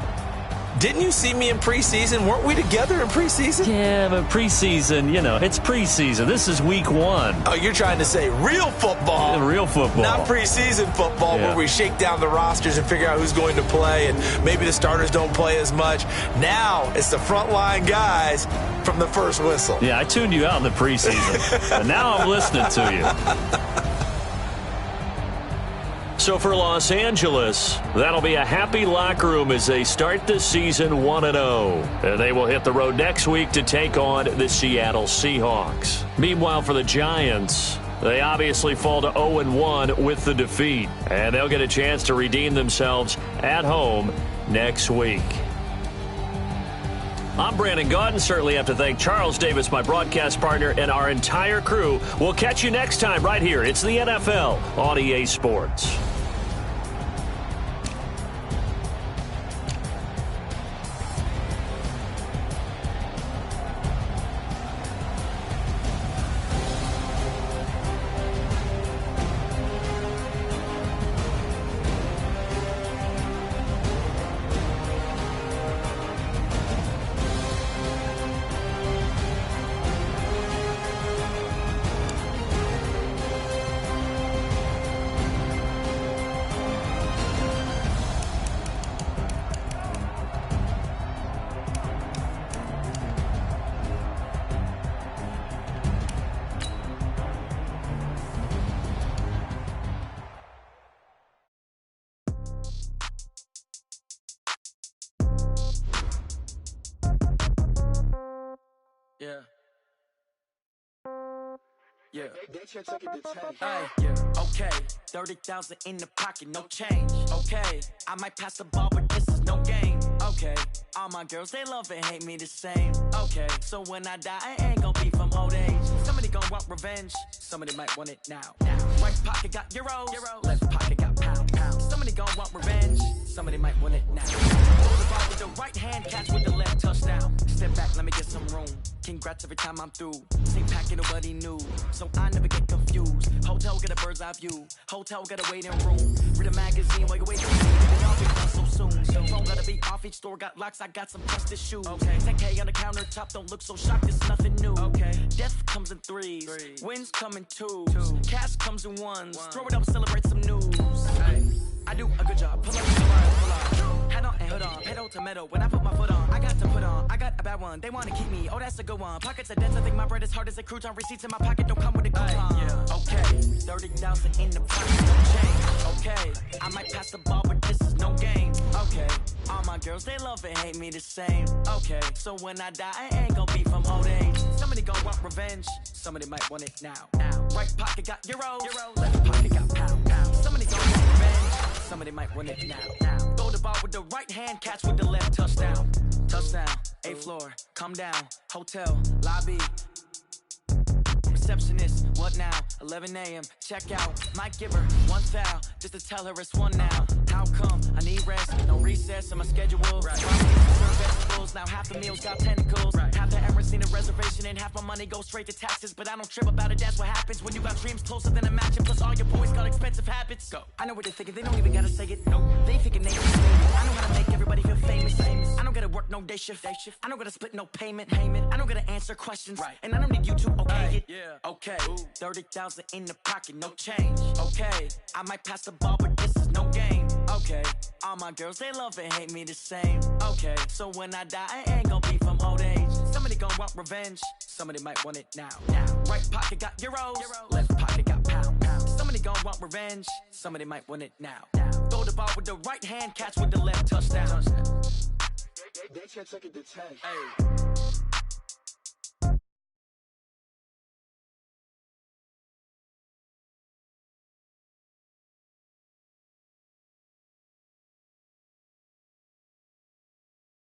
Didn't you see me in preseason? Weren't we together in preseason?
Yeah, but preseason, it's preseason. This is Week 1.
Oh, you're trying to say real football.
Real football.
Not preseason football where we shake down the rosters and figure out who's going to play, and maybe the starters don't play as much. Now it's the frontline guys from the first whistle.
Yeah, I tuned you out in the preseason, and now I'm listening to you. So for Los Angeles, that'll be a happy locker room as they start the season 1-0. And they will hit the road next week to take on the Seattle Seahawks. Meanwhile, for the Giants, they obviously fall to 0-1 with the defeat. And they'll get a chance to redeem themselves at home next week. I'm Brandon Gaudin. Certainly have to thank Charles Davis, my broadcast partner, and our entire crew. We'll catch you next time right here. It's the NFL on EA Sports.
Yeah. Okay. 30,000 in the pocket, no change. Okay. I might pass the ball, but this is no game. Okay. All my girls, they love and hate me the same. Okay. So when I die, I ain't gonna be from old age. Somebody gonna want revenge. Somebody might want it now. Right pocket got euros. Left pocket got pounds. Somebody gonna want revenge. Somebody might want it now. Throw the ball with the right hand, catch with the left, touchdown. Step back, let me get some room. Congrats every time I'm through. Same packet, nobody knew. So I never get confused. Hotel get a bird's eye view. Hotel get a waiting room. Read a magazine while you wait for me. They all be done so soon. So phone gotta be off, each store got locks. I got some trusted shoes. Okay. 10K on the countertop, don't look so shocked. It's nothing new. Okay. Death comes in threes. Wins come in twos. Cash comes in ones. Throw it up, celebrate some news. Hey. I do a good job. Pull up, pull up. Head on and hood on. Pedal to metal. When I put my foot on, I got to put on. I got a bad one. They want to keep me. Oh, that's a good one. Pockets are dense. I think my bread is hard as a crouton. Receipts in my pocket don't come with a coupon. Yeah. Okay. 30,000 in the pocket. No change. Okay. I might pass the ball, but this is no game. Okay. All my girls, they love and hate me the same. Okay. So when I die, I ain't gonna be from old age. Somebody gonna want revenge. Somebody might want it now. Right pocket got euros. Left pocket got pounds. Somebody gonna want revenge. Somebody might want it now. Throw the ball with the right hand, catch with the left, touchdown. Touchdown, 8th floor, come down, hotel, lobby. Receptionist, what now? 11 a.m., check out. Might give her one foul, just to tell her it's one now. How come? I need rest, no recess in my schedule. Right. Vegetables, now half the meals got tentacles. Right. Half the Emirates need a reservation and half my money goes straight to taxes. But I don't trip about it, that's what happens when you got dreams closer than a match. And plus all your boys got expensive habits. Go. I know what they're thinking, they don't even gotta say it. Nope. They thinking they can say it. I know how to make everybody feel famous. I don't gotta work no day shift. I don't gotta split no payment. I don't gotta answer questions. Right. And I don't need you to okay it. Yeah. Okay. 30,000 in the pocket, no change. Okay. I might pass the ball, but this is no game. Okay. All my girls, they love and hate me the same. Okay. So when I die, I ain't gonna be from old age. Somebody gon' want revenge. Somebody might want it now. Right pocket got euros. Left pocket got pounds. Somebody gon' want revenge. Somebody might want it now. Throw the ball with the right hand, catch with the left, touchdown.
They can't take it to 10.
Hey.